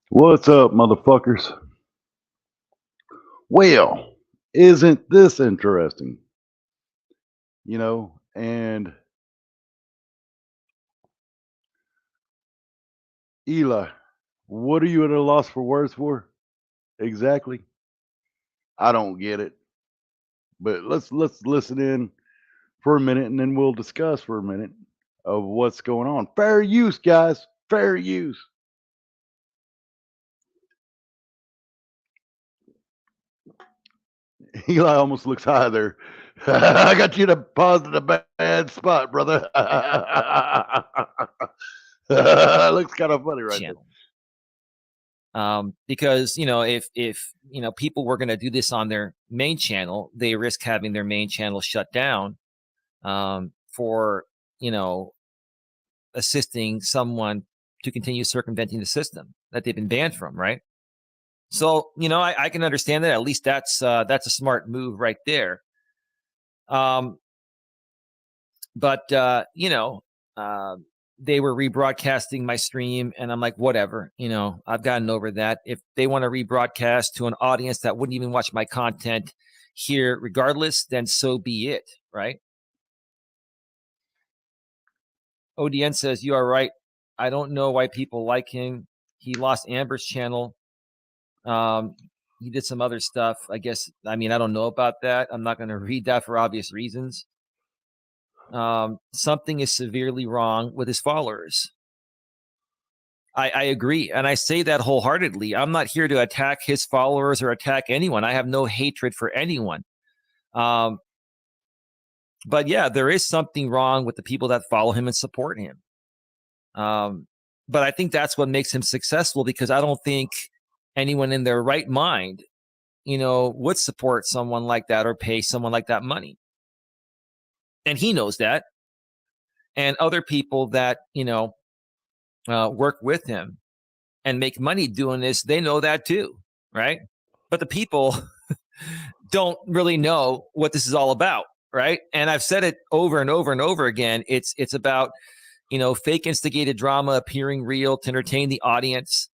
What's up, motherfuckers? Well, isn't this interesting? And Eli, what are you at a loss for words for? Exactly. I don't get it. But let's listen in for a minute and then we'll discuss for a minute of what's going on. Fair use, guys. Fair use. Eli almost looks high there. I got you to pause at a bad spot, brother. Looks kind of funny right there. Channel. Because if people were going to do this on their main channel, they risk having their main channel shut down for assisting someone to continue circumventing the system that they've been banned from, right? So I can understand that. At least that's a smart move right there. But they were rebroadcasting my stream, and I'm like, whatever, I've gotten over that. If they want to rebroadcast to an audience that wouldn't even watch my content here regardless, then so be it, right? ODN says, you are right. I don't know why people like him. He lost Amber's channel. He did some other stuff, I guess. I mean, I don't know about that. I'm not going to read that for obvious reasons. Something is severely wrong with his followers. I agree. And I say that wholeheartedly. I'm not here to attack his followers or attack anyone. I have no hatred for anyone. But yeah, there is something wrong with the people that follow him and support him. But I think that's what makes him successful, because I don't think anyone in their right mind, would support someone like that or pay someone like that money. And he knows that. And other people that, work with him and make money doing this, they know that too, right? But the people don't really know what this is all about, right? And I've said it over and over and over again. It's about, fake instigated drama appearing real to entertain the audience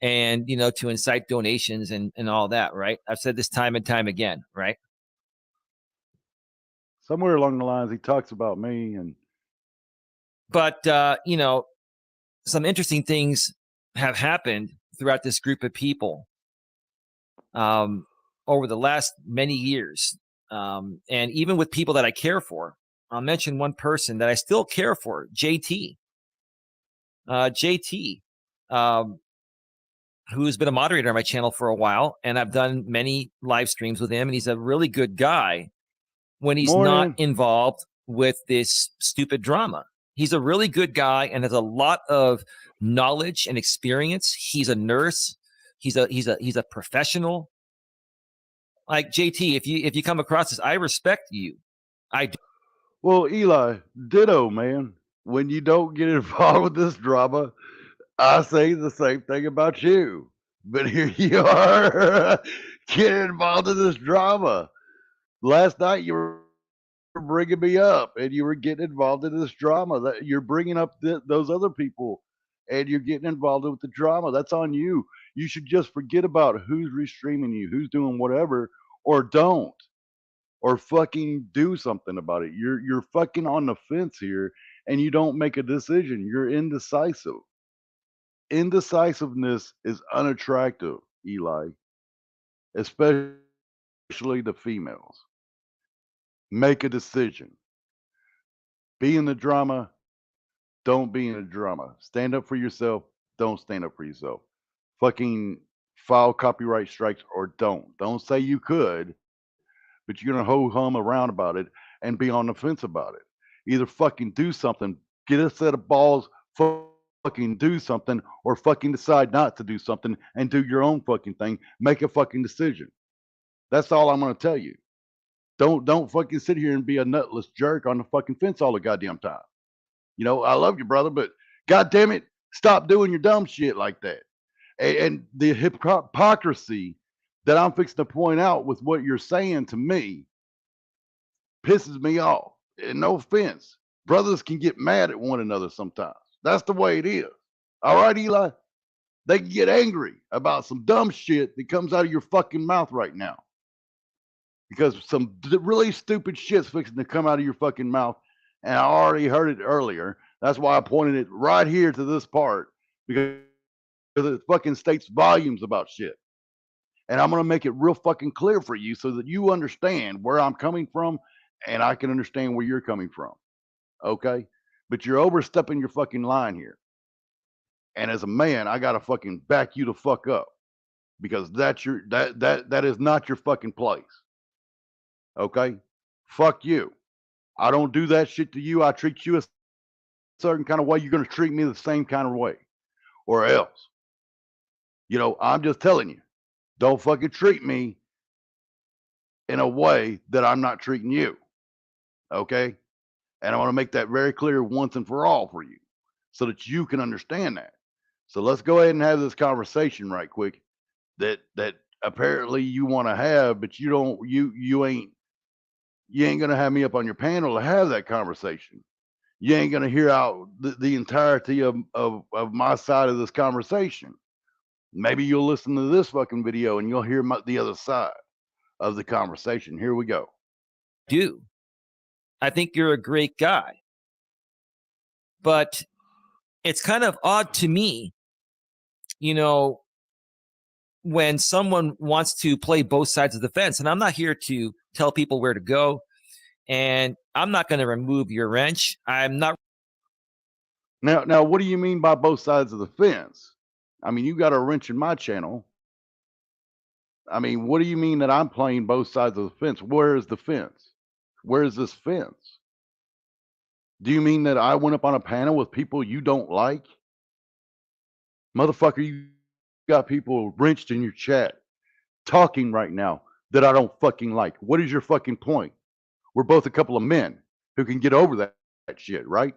and, to incite donations and all that, right? I've said this time and time again, right? Somewhere along the lines, he talks about me and. But, some interesting things have happened throughout this group of people over the last many years. And even with people that I care for, I'll mention one person that I still care for, JT. JT, who's been a moderator on my channel for a while, and I've done many live streams with him, and he's a really good guy when he's not involved with this stupid drama. He's a really good guy and has a lot of knowledge and experience. He's a nurse. He's a professional. Like JT, if you come across this, I respect you. I do. Well, Eli, ditto, man. When you don't get involved with this drama, I say the same thing about you. But here you are getting involved in this drama. Last night you were bringing me up and you were getting involved in this drama. That you're bringing up those other people and you're getting involved with the drama. That's on you. You should just forget about who's restreaming you, who's doing whatever, or don't, or fucking do something about it. You're fucking on the fence here, and you don't make a decision. You're indecisive. Indecisiveness is unattractive, Eli, especially the females. Make a decision. Be in the drama. Don't be in the drama. Stand up for yourself. Don't stand up for yourself. Fucking file copyright strikes or don't. Don't say you could, but you're gonna ho hum around about it and be on the fence about it. Either fucking do something, get a set of balls, fucking do something, or fucking decide not to do something and do your own fucking thing. Make a fucking decision. That's all I'm gonna tell you. Don't fucking sit here and be a nutless jerk on the fucking fence all the goddamn time. I love you, brother, but god damn it, stop doing your dumb shit like that. And the hypocrisy that I'm fixing to point out with what you're saying to me pisses me off. And no offense, brothers can get mad at one another sometimes. That's the way it is. All right, Eli? They can get angry about some dumb shit that comes out of your fucking mouth right now. Because some really stupid shit's fixing to come out of your fucking mouth. And I already heard it earlier. That's why I pointed it right here to this part. Because it fucking states volumes about shit. And I'm going to make it real fucking clear for you so that you understand where I'm coming from and I can understand where you're coming from. Okay? But you're overstepping your fucking line here. And as a man, I got to fucking back you the fuck up because that's your that is not your fucking place. Okay? Fuck you. I don't do that shit to you. I treat you a certain kind of way. You're going to treat me the same kind of way or else. You know, I'm just telling you, don't fucking treat me in a way that I'm not treating you. Okay? And I want to make that very clear once and for all for you so that you can understand that. So let's go ahead and have this conversation right quick that apparently you want to have, but you ain't gonna have me up on your panel to have that conversation. You ain't gonna hear out the entirety of my side of this conversation. Maybe you'll listen to this fucking video and you'll hear the other side of the conversation. Here we go. Do. I think you're a great guy. But it's kind of odd to me, you know, when someone wants to play both sides of the fence, and I'm not here to tell people where to go, and I'm not going to remove your wrench. I'm not. Now, what do you mean by both sides of the fence? I mean, you got a wrench in my channel. I mean, what do you mean that I'm playing both sides of the fence? Where is the fence? Where is this fence? Do you mean that I went up on a panel with people you don't like? Motherfucker, you got people wrenched in your chat talking right now that I don't fucking like. What is your fucking point? We're both a couple of men who can get over that shit, right?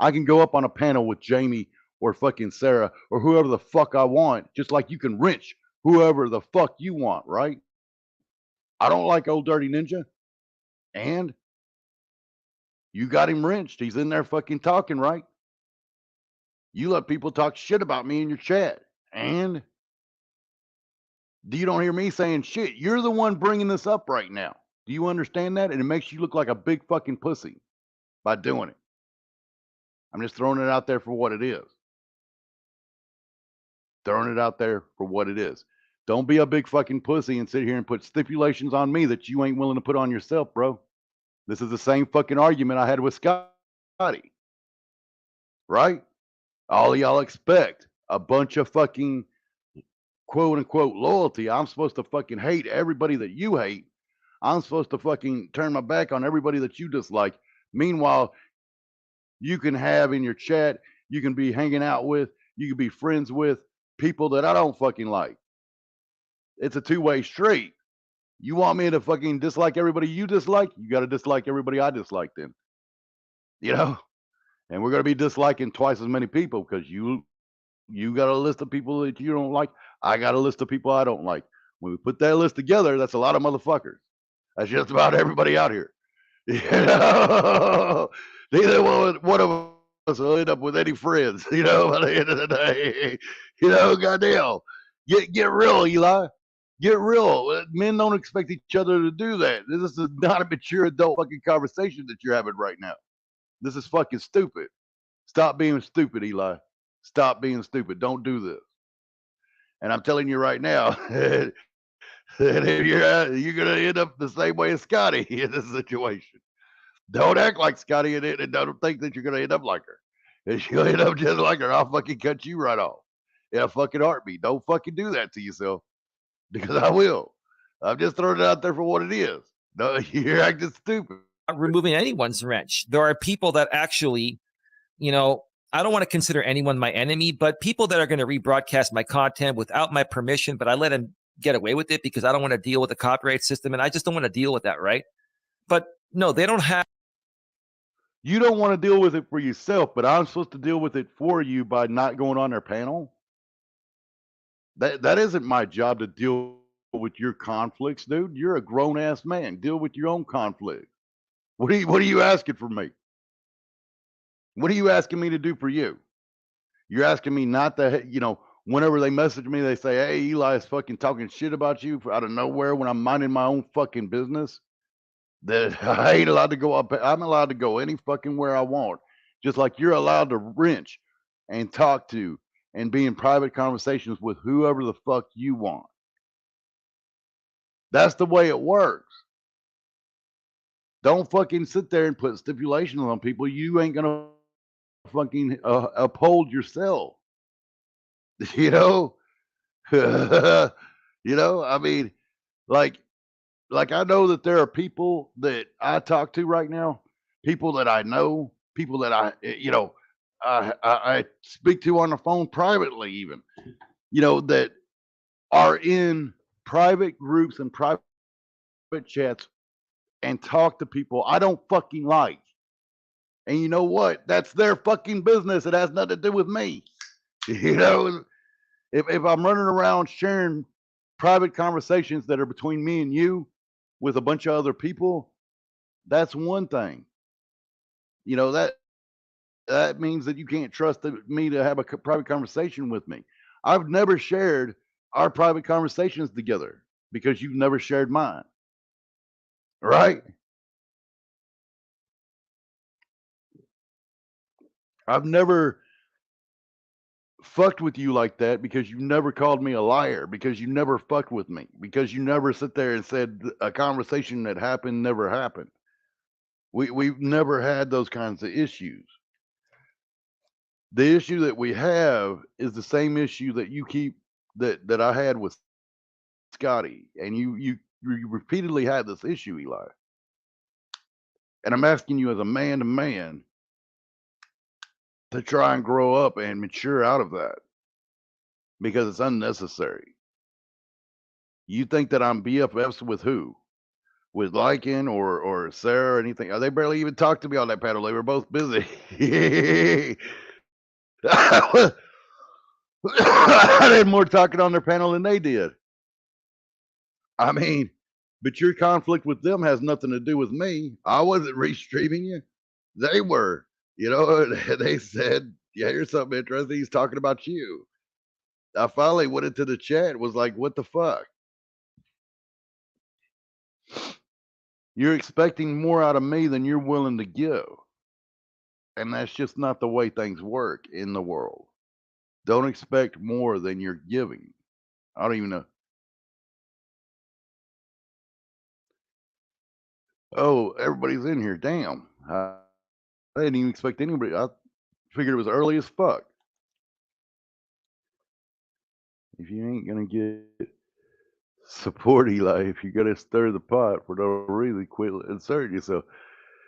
I can go up on a panel with Jamie or fucking Sarah or whoever the fuck I want, just like you can wrench whoever the fuck you want, right? I don't like Old Dirty Ninja. And you got him wrenched. He's in there fucking talking, right? You let people talk shit about me in your chat. And you don't hear me saying shit. You're the one bringing this up right now. Do you understand that? And it makes you look like a big fucking pussy by doing it. I'm just throwing it out there for what it is. Throwing it out there for what it is. Don't be a big fucking pussy and sit here and put stipulations on me that you ain't willing to put on yourself, bro. This is the same fucking argument I had with Scotty. Right? All y'all expect a bunch of fucking quote unquote loyalty. I'm supposed to fucking hate everybody that you hate. I'm supposed to fucking turn my back on everybody that you dislike. Meanwhile, you can have in your chat, you can be hanging out with, you can be friends with people that I don't fucking like. It's a two-way street. You want me to fucking dislike everybody you dislike? You got to dislike everybody I dislike then. You know? And we're going to be disliking twice as many people because you got a list of people that you don't like. I got a list of people I don't like. When we put that list together, that's a lot of motherfuckers. That's just about everybody out here. You know? Neither one of us will end up with any friends, you know, by the end of the day. You know, goddamn. Get real, Eli. Get real. Men don't expect each other to do that. This is not a mature adult fucking conversation that you're having right now. This is fucking stupid. Stop being stupid, Eli. Stop being stupid. Don't do this. And I'm telling you right now, that you're going to end up the same way as Scotty in this situation. Don't act like Scotty in it and don't think that you're going to end up like her. If you end up just like her, I'll fucking cut you right off in a fucking heartbeat. Don't fucking do that to yourself because I will. I'm just throwing it out there for what it is. No, you're acting stupid. Not removing anyone's wrench. There are people that actually, you know, I don't want to consider anyone my enemy, but people that are going to rebroadcast my content without my permission, but I let them get away with it because I don't want to deal with the copyright system. And I just don't want to deal with that, right? But no, they don't have. You don't want to deal with it for yourself, but I'm supposed to deal with it for you by not going on their panel. That isn't my job to deal with your conflicts, dude. You're a grown ass man. Deal with your own conflict. What are you asking from me? What are you asking me to do for you? You're asking me not to, whenever they message me, they say, "Hey, Eli is fucking talking shit about you out of nowhere," when I'm minding my own fucking business. That I ain't allowed to go up. I'm allowed to go any fucking where I want, just like you're allowed to wrench and talk to and be in private conversations with whoever the fuck you want. That's the way it works. Don't fucking sit there and put stipulations on people you ain't gonna fucking uphold yourself. You know, I mean, like, I know that there are people that I talk to right now, people that I know, people that I speak to on the phone privately, even, that are in private groups and private chats and talk to people I don't fucking like. And you know what? That's their fucking business. It has nothing to do with me. You know, if I'm running around sharing private conversations that are between me and you with a bunch of other people, that's one thing. That means that you can't trust me to have a private conversation with me. I've never shared our private conversations together because you've never shared mine, right? I've never fucked with you like that because you never called me a liar, because you never fucked with me, because you never sit there and said a conversation that happened never happened. We've never had those kinds of issues. The issue that we have is the same issue that you keep that I had with Scotty, and you repeatedly had this issue, Eli. And I'm asking you as a man to man to try and grow up and mature out of that because it's unnecessary. You think that I'm BFFs with who? With Lycan or Sarah or anything? They barely even talked to me on that panel. They were both busy. I did more talking on their panel than they did. I mean, but your conflict with them has nothing to do with me. I wasn't restreaming you. They were. They said, "Yeah, here's something interesting. He's talking about you." I finally went into the chat, was like, "What the fuck? You're expecting more out of me than you're willing to give." And that's just not the way things work in the world. Don't expect more than you're giving. I don't even know. Oh, everybody's in here. Damn. I didn't even expect anybody. I figured it was early as fuck. If you ain't gonna get support, Eli, if you're gonna stir the pot for no reason, quit inserting yourself.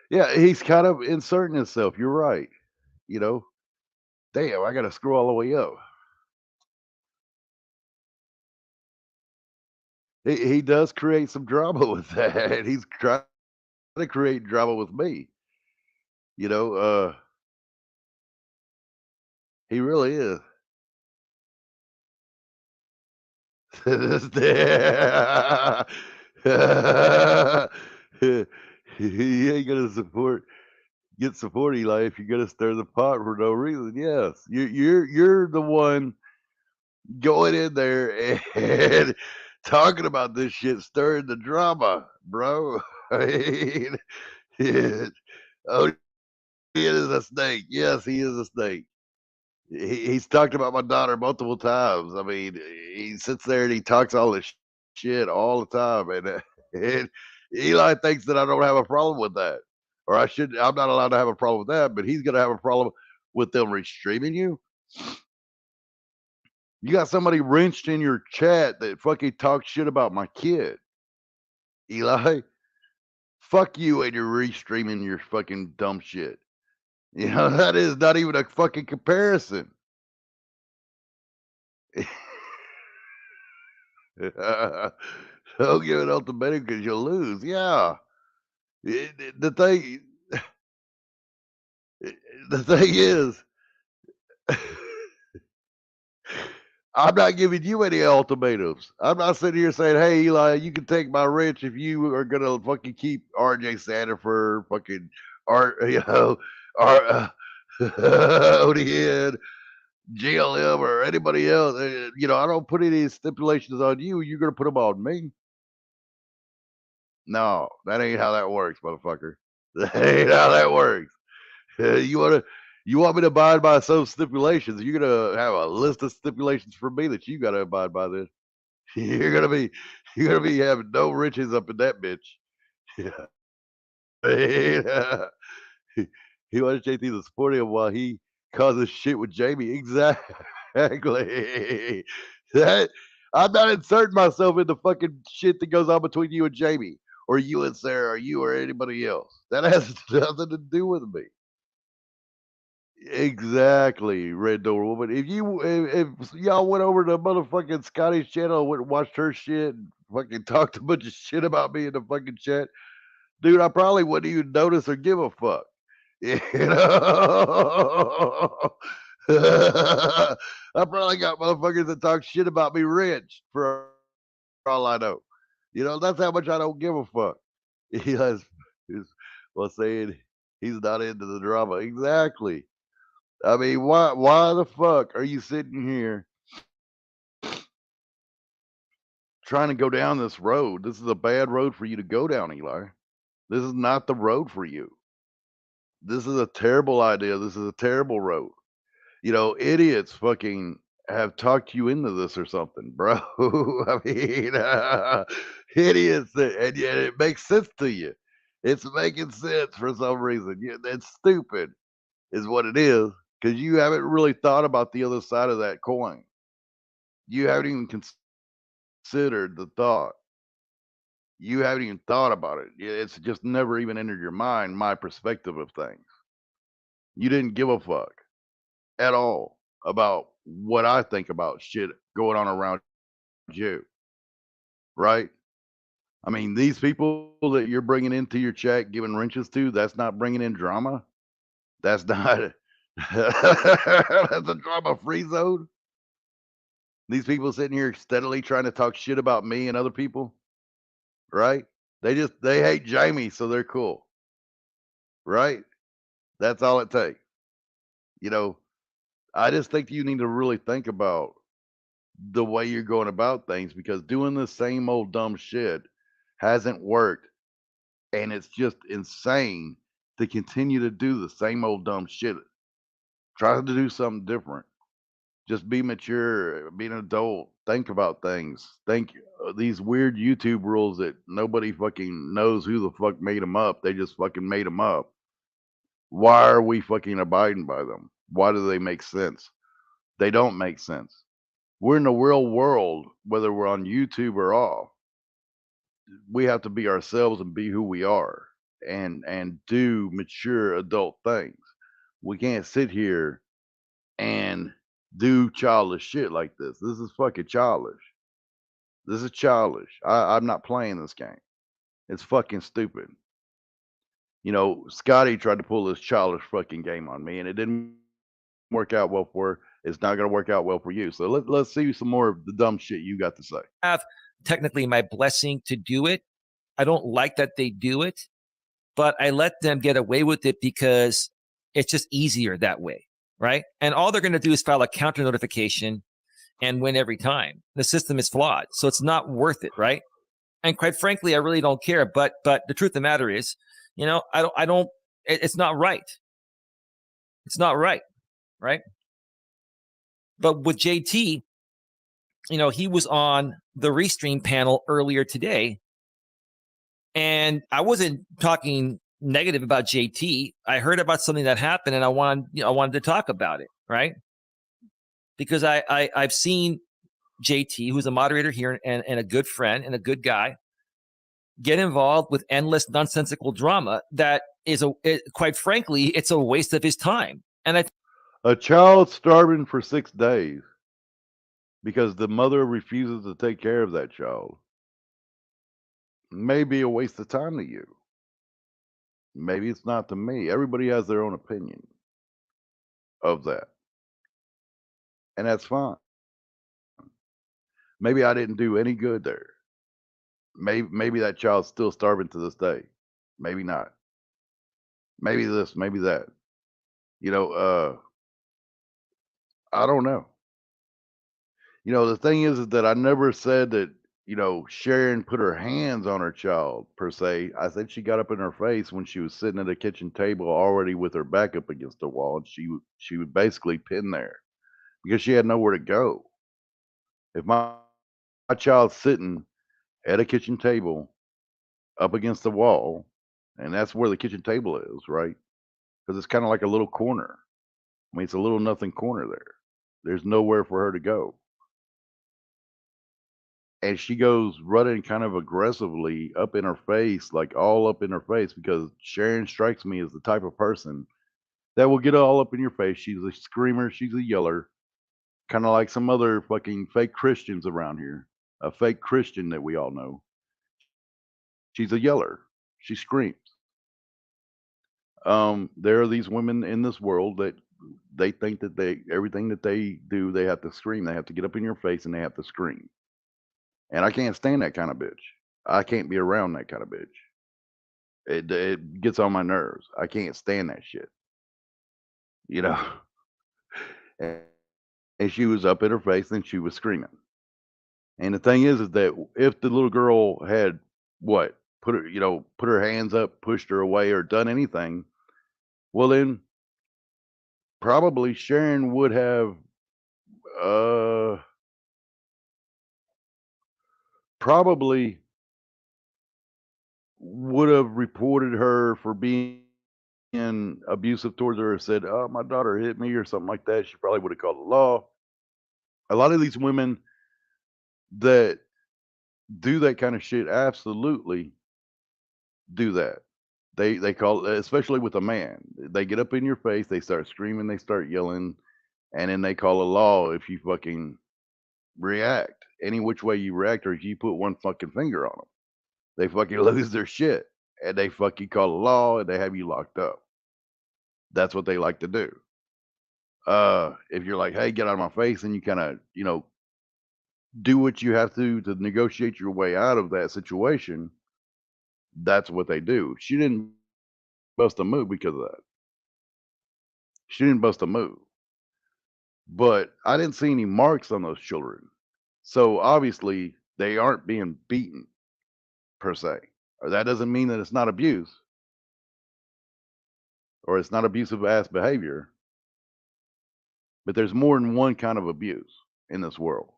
Yeah, he's kind of inserting himself. You're right. You know, damn, I gotta scroll all the way up. He does create some drama with that. He's trying to create drama with me. You know, he really is. He ain't gonna get support, Eli, if you're gonna stir the pot for no reason. Yes, you're the one going in there and talking about this shit, stirring the drama, bro. I mean, oh, he is a snake. Yes, he is a snake. He's talked about my daughter multiple times. I mean, he sits there and he talks all this shit all the time, and Eli thinks that I don't have a problem with that, or I should. I'm not allowed to have a problem with that, but he's gonna have a problem with them restreaming you. You got somebody wrenched in your chat that fucking talks shit about my kid, Eli. Fuck you and you're restreaming your fucking dumb shit. That is not even a fucking comparison. Don't give an ultimatum because you'll lose. Yeah. The thing, the thing is, I'm not giving you any ultimatums. I'm not sitting here saying, "Hey, Eli, you can take my wrench if you are gonna fucking keep RJ Sandifer, fucking Art, or ODN, GLM or anybody else. You know, I don't put any stipulations on you. You're gonna put them on me. No, that ain't how that works, motherfucker. That ain't how that works. You want me to abide by some stipulations? You're gonna have a list of stipulations for me that you gotta abide by. Then you're gonna be you're gonna be having no riches up in that bitch. Yeah. He he wants JT to support him while he causes shit with Jamie. Exactly. That I'm not inserting myself in the fucking shit that goes on between you and Jamie, or you and Sarah, or you or anybody else. That has nothing to do with me. Exactly, Red Door Woman. If y'all went over to motherfucking Scotty's channel and went and watched her shit and fucking talked a bunch of shit about me in the fucking chat, dude, I probably wouldn't even notice or give a fuck. You know? I probably got motherfuckers that talk shit about me rich for all I know. You know, that's how much I don't give a fuck. He has, he's, well, saying he's not into the drama. Exactly. I mean, why the fuck are you sitting here trying to go down this road? This is a bad road for you to go down, Eli. This is not the road for you. This is a terrible idea. This is a terrible road. You know, idiots fucking have talked you into this or something, bro. I mean, idiots, and yet it makes sense to you. It's making sense for some reason. It's stupid, is what it is, because you haven't really thought about the other side of that coin. You haven't even considered the thought. You haven't even thought about it. It's just never even entered your mind, my perspective of things. You didn't give a fuck at all about what I think about shit going on around you, right? I mean, these people that you're bringing into your chat, giving wrenches to, that's not bringing in drama. That's not. That's a drama-free zone. These people sitting here steadily trying to talk shit about me and other people, right? They hate Jamie, so they're cool, right? That's all it takes. You know, I just think you need to really think about the way you're going about things, because doing the same old dumb shit hasn't worked, and it's just insane to continue to do the same old dumb shit. Try to do something different. Just be mature, be an adult, think about things. Think these weird YouTube rules that nobody fucking knows who the fuck made them up. They just fucking made them up. Why are we fucking abiding by them? Why do they make sense? They don't make sense. We're in the real world, whether we're on YouTube or off. We have to be ourselves and be who we are, and do mature adult things. We can't sit here and do childish shit like this. This is fucking childish. This is childish. I'm not playing this game. It's fucking stupid. You know, Scotty tried to pull this childish fucking game on me, and it didn't work out well for her. It's not going to work out well for you. So let's see some more of the dumb shit you got to say. Have technically my blessing to do it. I don't like that they do it, but I let them get away with it because it's just easier that way, right? And all they're going to do is file a counter notification and win every time. The system is flawed, so it's not worth it, right? And quite frankly, I really don't care. But the truth of the matter is, you know, I don't. It's not right. It's not right, right? But with JT, you know, he was on the Restream panel earlier today, and I wasn't talking negative about JT. I heard about something that happened, and I wanted to talk about it, right? Because I've seen JT, who's a moderator here and a good friend and a good guy, get involved with endless nonsensical drama that is quite frankly, it's a waste of his time. And a child starving for 6 days because the mother refuses to take care of that child may be a waste of time to you. Maybe it's not to me. Everybody has their own opinion of that, and that's fine. Maybe I didn't do any good there. Maybe that child's still starving to this day. Maybe not. Maybe this, maybe that. You know, I don't know. The thing is that I never said that, Sharon put her hands on her child per se. I said she got up in her face when she was sitting at a kitchen table already with her back up against the wall, and she was basically pinned there because she had nowhere to go. If my child's sitting at a kitchen table up against the wall, and that's where the kitchen table is, right? Because it's kind of like a little corner. I mean, it's a little nothing corner there. There's nowhere for her to go. And she goes running kind of aggressively up in her face, like all up in her face, because Sharon strikes me as the type of person that will get all up in your face. She's a screamer, she's a yeller, kind of like some other fucking fake Christians around here. A fake Christian that we all know. She's a yeller. She screams. There are these women in this world that they think that everything that they do, they have to scream. They have to get up in your face and they have to scream. And I can't stand that kind of bitch. I can't be around that kind of bitch. It gets on my nerves. I can't stand that shit, you know? And and she was up in her face and she was screaming. And the thing is that if the little girl had what? Put her hands up, pushed her away, or done anything, well then probably Sharon would have uh probably would have reported her for being abusive towards her or said, "Oh, my daughter hit me," or something like that. She probably would have called the law. A lot of these women that do that kind of shit absolutely do that. They call, especially with a man. They get up in your face, they start screaming, they start yelling, and then they call a law if you fucking react. Any which way you react, or if you put one fucking finger on them, they fucking lose their shit, and they fucking call a law, and they have you locked up. That's what they like to do. If you're like, "Hey, get out of my face," and you kinda, do what you have to negotiate your way out of that situation, that's what they do. She didn't bust a move because of that. She didn't bust a move, but I didn't see any marks on those children. So obviously they aren't being beaten per se. Or that doesn't mean that it's not abuse or it's not abusive ass behavior, but there's more than one kind of abuse in this world,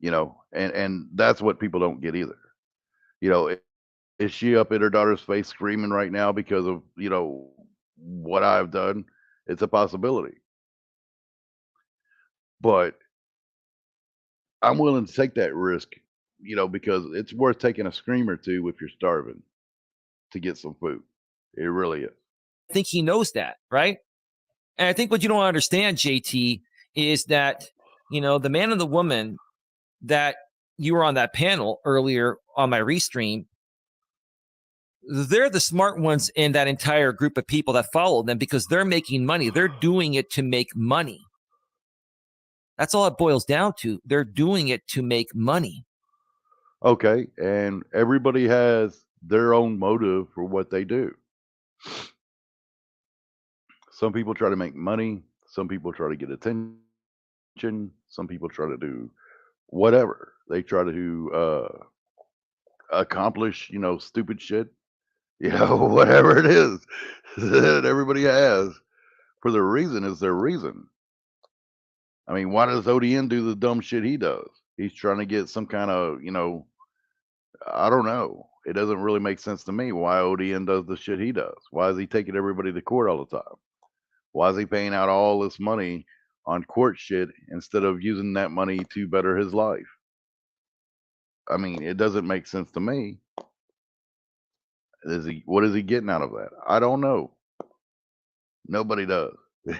and that's what people don't get either. You know, is she up in her daughter's face screaming right now because of, what I've done? It's a possibility. But I'm willing to take that risk, because it's worth taking a scream or two if you're starving to get some food. It really is. I think he knows that, right? And I think what you don't understand, JT, is that, the man and the woman that you were on that panel earlier on my restream, they're the smart ones in that entire group of people that follow them because they're making money. They're doing it to make money. That's all it boils down to. They're doing it to make money. Okay, and everybody has their own motive for what they do. Some people try to make money, some people try to get attention, some people try to do whatever. They try to accomplish, stupid shit, whatever it is that everybody has for their reason is their reason. I mean, why does ODN do the dumb shit he does? He's trying to get some kind of, I don't know. It doesn't really make sense to me why ODN does the shit he does. Why is he taking everybody to court all the time? Why is he paying out all this money on court shit instead of using that money to better his life? I mean, it doesn't make sense to me. What is he getting out of that? I don't know. Nobody does.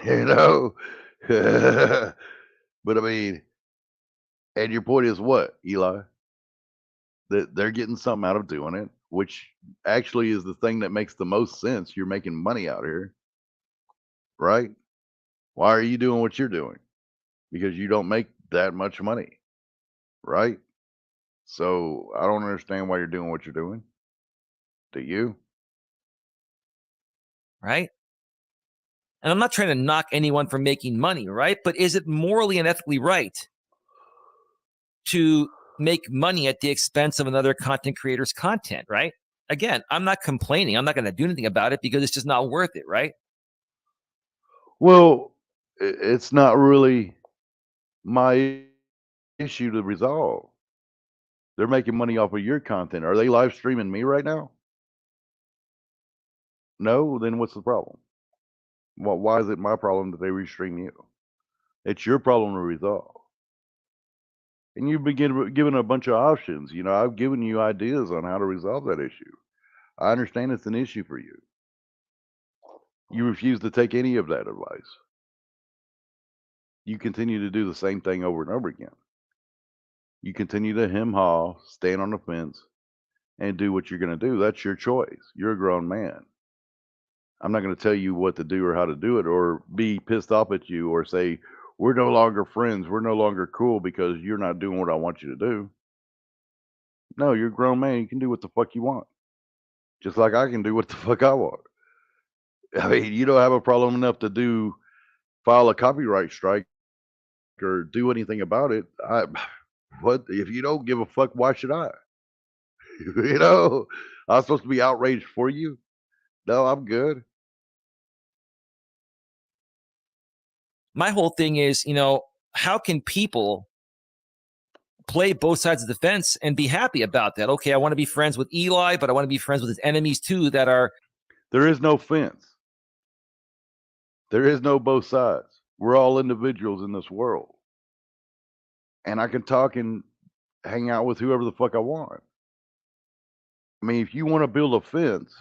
you know? But I mean, and your point is what, Eli? That they're getting something out of doing it, which actually is the thing that makes the most sense. You're making money out here, right? Why are you doing what you're doing? Because you don't make that much money, right? So I don't understand why you're doing what you're doing. Do you? Right? And I'm not trying to knock anyone for making money, right? But is it morally and ethically right to make money at the expense of another content creator's content, right? Again, I'm not complaining. I'm not going to do anything about it because it's just not worth it, right? Well, it's not really my issue to resolve. They're making money off of your content. Are they live streaming me right now? No, then what's the problem? Why is it my problem that they restream you? It's your problem to resolve. And you've been given a bunch of options. You know, I've given you ideas on how to resolve that issue. I understand it's an issue for you. You refuse to take any of that advice. You continue to do the same thing over and over again. You continue to hem-haw, stand on the fence, and do what you're going to do. That's your choice. You're a grown man. I'm not going to tell you what to do or how to do it or be pissed off at you or say, we're no longer friends. We're no longer cool because you're not doing what I want you to do. No, you're a grown man. You can do what the fuck you want. Just like I can do what the fuck I want. I mean, you don't have a problem enough to file a copyright strike or do anything about it. What if you don't give a fuck? Why should I? You know, I'm supposed to be outraged for you. No, I'm good. My whole thing is, how can people play both sides of the fence and be happy about that? Okay, I want to be friends with Eli, but I want to be friends with his enemies too that are. There is no fence. There is no both sides. We're all individuals in this world. And I can talk and hang out with whoever the fuck I want. I mean, if you want to build a fence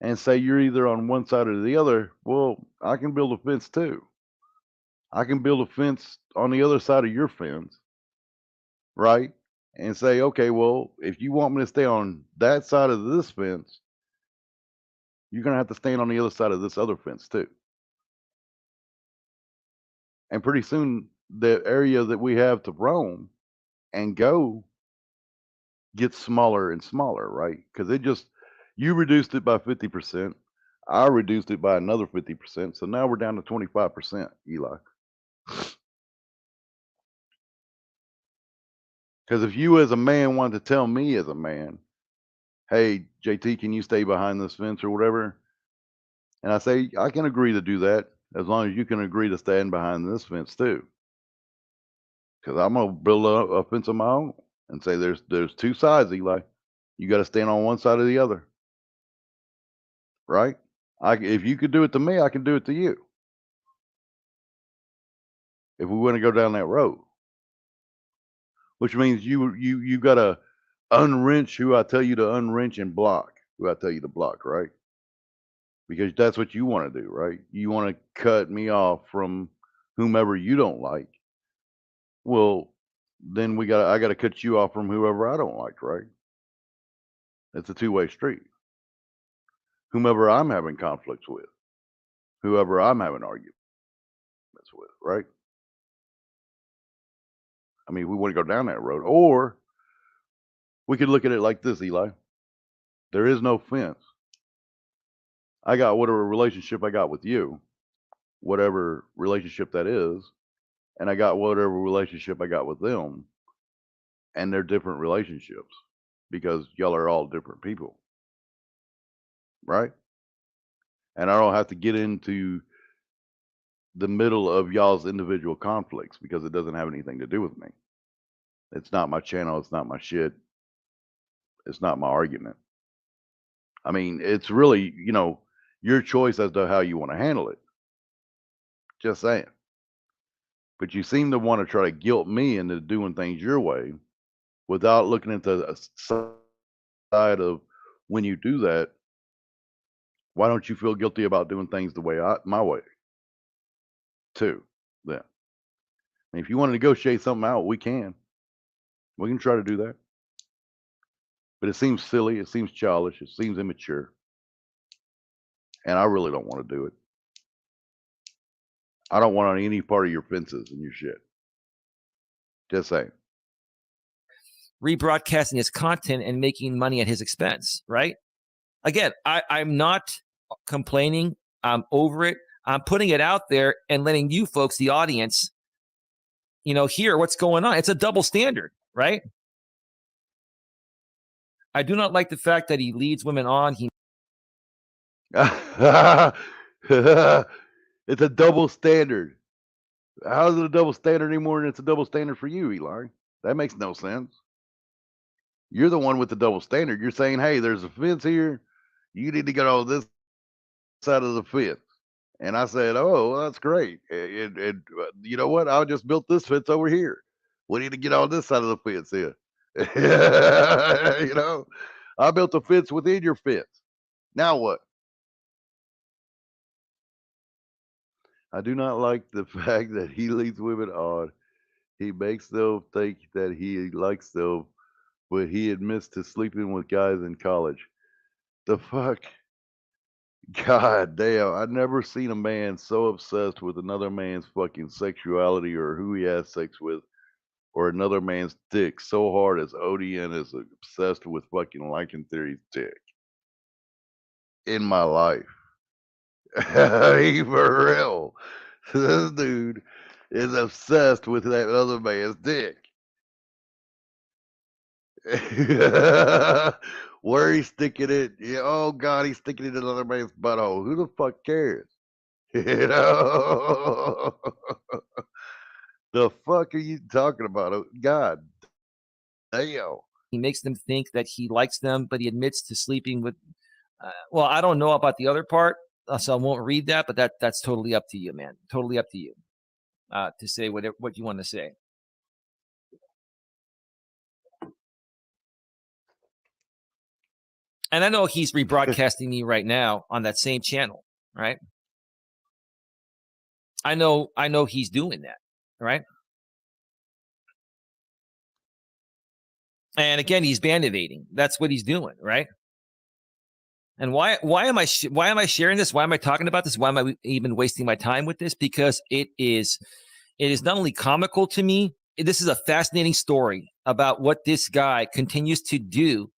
and say you're either on one side or the other, well, I can build a fence too. I can build a fence on the other side of your fence, right? And say, okay, well, if you want me to stay on that side of this fence, you're going to have to stand on the other side of this other fence too. And pretty soon, the area that we have to roam and go gets smaller and smaller, right? Because you reduced it by 50%. I reduced it by another 50%. So now we're down to 25%, Eli. Because if you as a man wanted to tell me as a man, hey, JT, can you stay behind this fence or whatever? And I say, I can agree to do that as long as you can agree to stand behind this fence too. Because I'm going to build a fence of my own and say there's two sides, Eli. You got to stand on one side or the other. Right? If you could do it to me, I can do it to you. If we want to go down that road, which means you got to unwrench who I tell you to unwrench and block who I tell you to block, right? Because that's what you want to do, right? You want to cut me off from whomever you don't like. Well, then I got to cut you off from whoever I don't like, right? It's a two-way street. Whomever I'm having conflicts with, whoever I'm having arguments with, right? I mean, we want to go down that road, or we could look at it like this, Eli. There is no fence. I got whatever relationship I got with you, whatever relationship that is, and I got whatever relationship I got with them, and they're different relationships because y'all are all different people, right? And I don't have to get into the middle of y'all's individual conflicts because it doesn't have anything to do with me. It's not my channel. It's not my shit. It's not my argument. I mean, it's really, your choice as to how you want to handle it. Just saying. But you seem to want to try to guilt me into doing things your way without looking at the side of when you do that, why don't you feel guilty about doing things the way my way too? Then, and if you want to negotiate something out, we can. We can try to do that. But it seems silly. It seems childish. It seems immature. And I really don't want to do it. I don't want on any part of your fences and your shit. Just saying. Rebroadcasting his content and making money at his expense, right? Again, I'm not complaining. I'm over it. I'm putting it out there and letting you folks, the audience, hear what's going on. It's a double standard, right? I do not like the fact that he leads women on. It's a double standard. How is it a double standard anymore than it's a double standard for you, Eli? That makes no sense. You're the one with the double standard. You're saying, hey, there's a fence here. You need to get on this side of the fence. And I said, oh, well, that's great. And you know what? I just built this fence over here. We need to get on this side of the fence here. I built a fence within your fence. Now what? I do not like the fact that he leads women on. He makes them think that he likes them, but he admits to sleeping with guys in college. The fuck? God damn, I've never seen a man so obsessed with another man's fucking sexuality or who he has sex with or another man's dick so hard as ODN is obsessed with fucking Lycan Theory's dick in my life. For real. This dude is obsessed with that other man's dick. Where he's sticking it, yeah, oh God, he's sticking it in another man's butthole. Who the fuck cares? The fuck are you talking about? Oh, God damn. He makes them think that he likes them, but he admits to sleeping with. Well, I don't know about the other part, so I won't read that. But that's totally up to you, man. Totally up to you to say what you want to say. And I know he's rebroadcasting me right now on that same channel, right? I know he's doing that, right? And again, he's band evading. That's what he's doing, right? And why am I sharing this? Why am I talking about this? Why am I even wasting my time with this? Because it is not only comical to me. This is a fascinating story about what this guy continues to do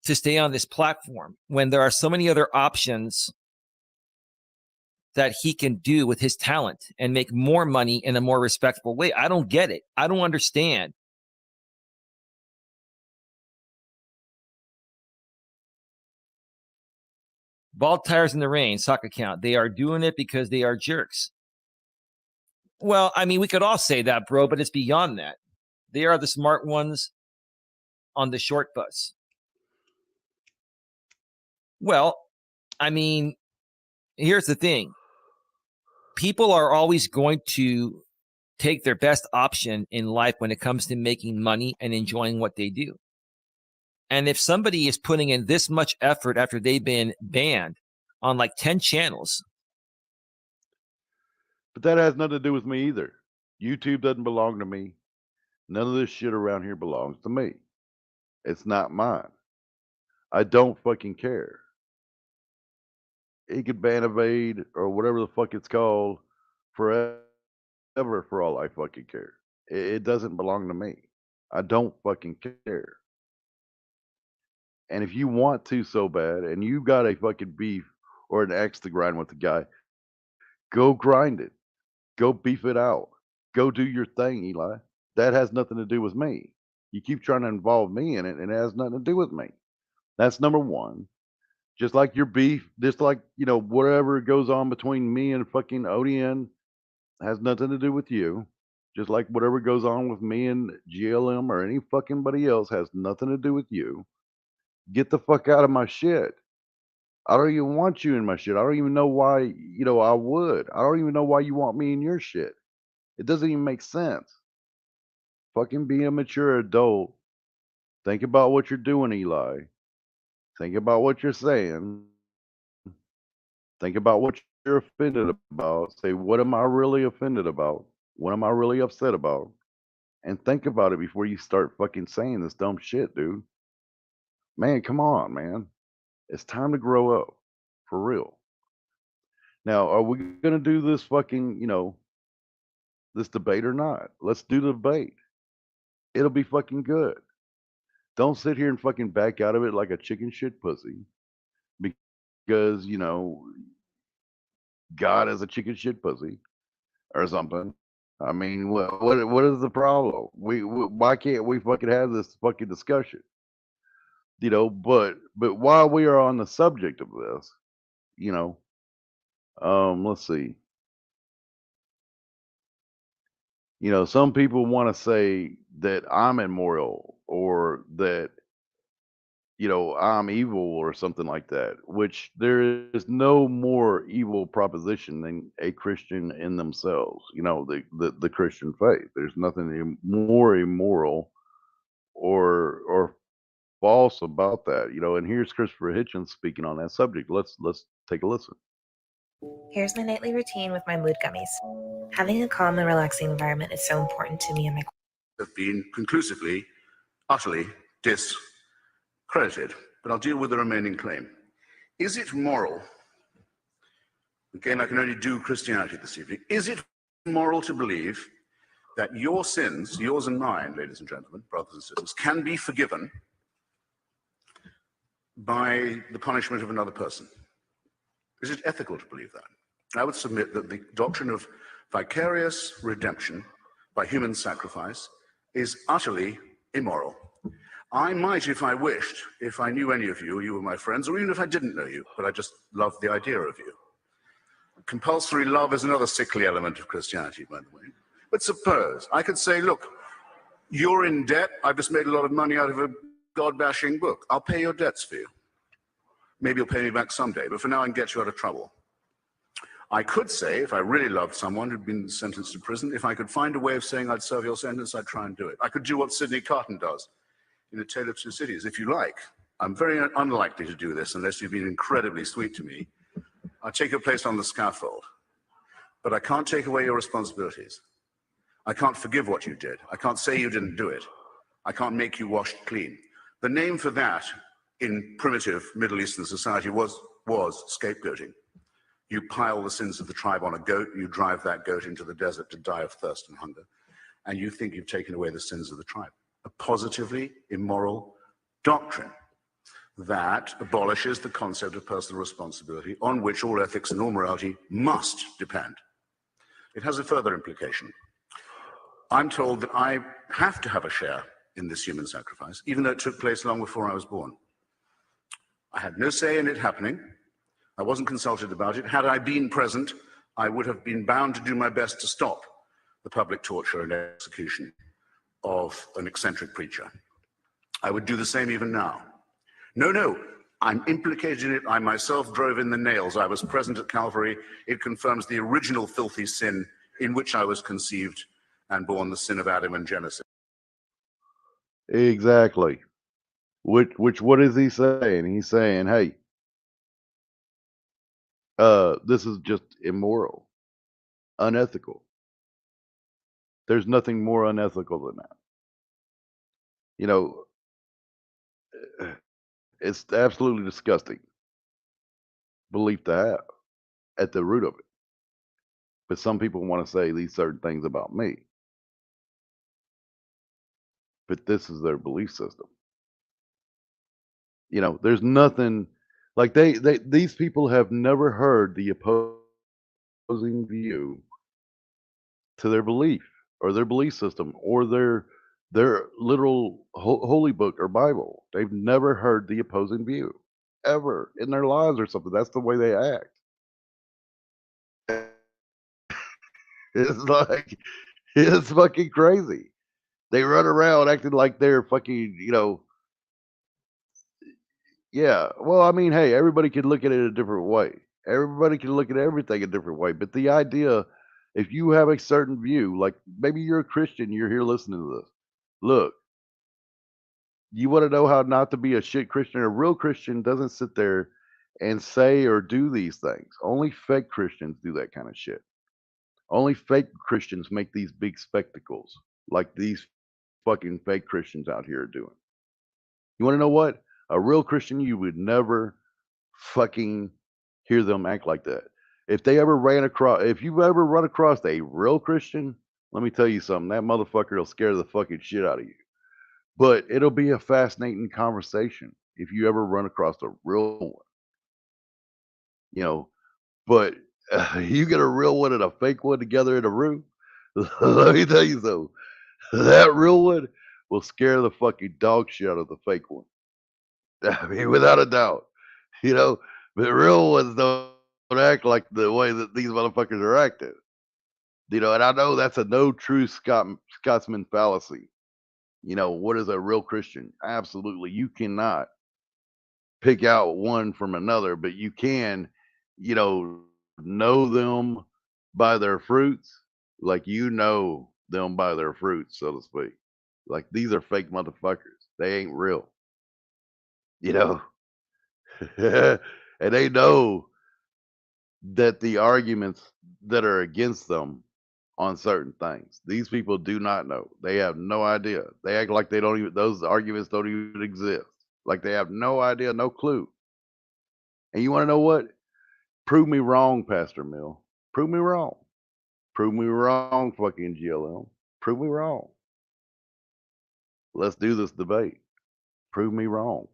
to stay on this platform when there are so many other options that he can do with his talent and make more money in a more respectable way. I don't get it. I don't understand. Bald tires in the rain, sock account. They are doing it because they are jerks. Well, I mean, we could all say that, bro, but it's beyond that. They are the smart ones on the short bus. Well, I mean, here's the thing. People are always going to take their best option in life when it comes to making money and enjoying what they do. And if somebody is putting in this much effort after they've been banned on like 10 channels. But that has nothing to do with me either. YouTube doesn't belong to me. None of this shit around here belongs to me. It's not mine. I don't fucking care. He could ban evade or whatever the fuck it's called forever for all I fucking care. It doesn't belong to me. I don't fucking care. And if you want to so bad and you got a fucking beef or an axe to grind with the guy, go grind it. Go beef it out. Go do your thing, Eli. That has nothing to do with me. You keep trying to involve me in it, and it has nothing to do with me. That's number one. Just like your beef, just like, whatever goes on between me and fucking ODN has nothing to do with you. Just like whatever goes on with me and GLM or any fucking buddy else has nothing to do with you. Get the fuck out of my shit. I don't even want you in my shit. I don't even know why, I would. I don't even know why you want me in your shit. It doesn't even make sense. Fucking be a mature adult. Think about what you're doing, Eli. Think about what you're saying. Think about what you're offended about. Say, what am I really offended about? What am I really upset about? And think about it before you start fucking saying this dumb shit, dude. Man, come on, man. It's time to grow up. For real. Now, are we going to do this fucking, this debate or not? Let's do the debate. It'll be fucking good. Don't sit here and fucking back out of it like a chicken shit pussy because, God as a chicken shit pussy or something. I mean, what is the problem? Why can't we fucking have this fucking discussion? You know, but while we are on the subject of this, you know, let's see. You know, some people want to say that I'm immoral or that, you know, I'm evil or something like that, which there is no more evil proposition than a Christian in themselves, you know, the Christian faith. There's nothing more immoral or false about that, you know. And here's Christopher Hitchens speaking on that subject. Let's take a listen. Here's my nightly routine with my mood gummies. Having a calm and relaxing environment is so important to me and my have been conclusively, utterly discredited. But I'll deal with the remaining claim. Is it moral? Again, I can only do Christianity this evening. Is it moral to believe that your sins, yours and mine, ladies and gentlemen, brothers and sisters, can be forgiven by the punishment of another person? Is it ethical to believe that? I would submit that the doctrine of vicarious redemption by human sacrifice is utterly immoral. I might, if I wished, if I knew any of you, you were my friends, or even if I didn't know you, but I just loved the idea of you. Compulsory love is another sickly element of Christianity, by the way. But suppose I could say, look, you're in debt. I've just made a lot of money out of a God-bashing book. I'll pay your debts for you. Maybe you'll pay me back someday, but for now I can get you out of trouble. I could say, if I really loved someone who'd been sentenced to prison, if I could find a way of saying I'd serve your sentence, I'd try and do it. I could do what Sidney Carton does in A Tale of Two Cities, if you like. I'm very unlikely to do this unless you've been incredibly sweet to me. I'll take your place on the scaffold, but I can't take away your responsibilities. I can't forgive what you did. I can't say you didn't do it. I can't make you washed clean. The name for that in primitive Middle Eastern society was scapegoating. You pile the sins of the tribe on a goat, you drive that goat into the desert to die of thirst and hunger, and you think you've taken away the sins of the tribe. A positively immoral doctrine that abolishes the concept of personal responsibility on which all ethics and all morality must depend. It has a further implication. I'm told that I have to have a share in this human sacrifice, even though it took place long before I was born. I had no say in it happening. I wasn't consulted about it. Had I been present, I would have been bound to do my best to stop the public torture and execution of an eccentric preacher. I would do the same even now. No, I'm implicated in it. I myself drove in the nails. I was present at Calvary. It confirms the original filthy sin in which I was conceived and born, the sin of Adam and Genesis. Exactly. Which what is he saying? He's saying, hey, this is just immoral, unethical. There's nothing more unethical than that. You know, it's absolutely disgusting belief to have at the root of it. But some people want to say these certain things about me. But this is their belief system. You know, there's nothing like these people have never heard the opposing view to their belief or their belief system or their literal holy book or Bible. They've never heard the opposing view ever in their lives or something. That's the way they act. It's like it's fucking crazy. They run around acting like they're fucking, you know. Yeah. Well, I mean, hey, everybody can look at it a different way. Everybody can look at everything a different way. But the idea, if you have a certain view, like maybe you're a Christian, you're here listening to this. Look, you want to know how not to be a shit Christian? A real Christian doesn't sit there and say or do these things. Only fake Christians do that kind of shit. Only fake Christians make these big spectacles like these fucking fake Christians out here are doing. You want to know what? A real Christian, you would never fucking hear them act like that. If you've ever run across a real Christian, let me tell you something. That motherfucker will scare the fucking shit out of you. But it'll be a fascinating conversation if you ever run across a real one. You know, but You get a real one and a fake one together in a room. Let me tell you something. That real one will scare the fucking dog shit out of the fake one. I mean, without a doubt. You know, the real ones don't act like the way that these motherfuckers are acting. You know, and I know that's a no true Scotsman fallacy. You know, what is a real Christian? Absolutely. You cannot pick out one from another, but you can, know them by their fruits, like you know them by their fruits, so to speak. Like these are fake motherfuckers. They ain't real, you know. And they know that the arguments that are against them on certain things, these people do not know. They have no idea. They act like they don't even, those arguments don't even exist. Like they have no idea, no clue. And you want to know what? Prove me wrong, Pastor Mill. Prove me wrong. Prove me wrong, fucking GLM. Prove me wrong. Let's do this debate. Prove me wrong.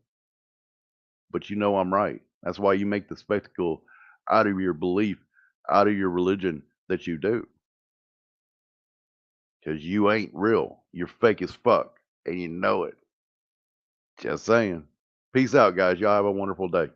But you know I'm right. That's why you make the spectacle out of your belief, out of your religion that you do. Because you ain't real. You're fake as fuck. And you know it. Just saying. Peace out, guys. Y'all have a wonderful day.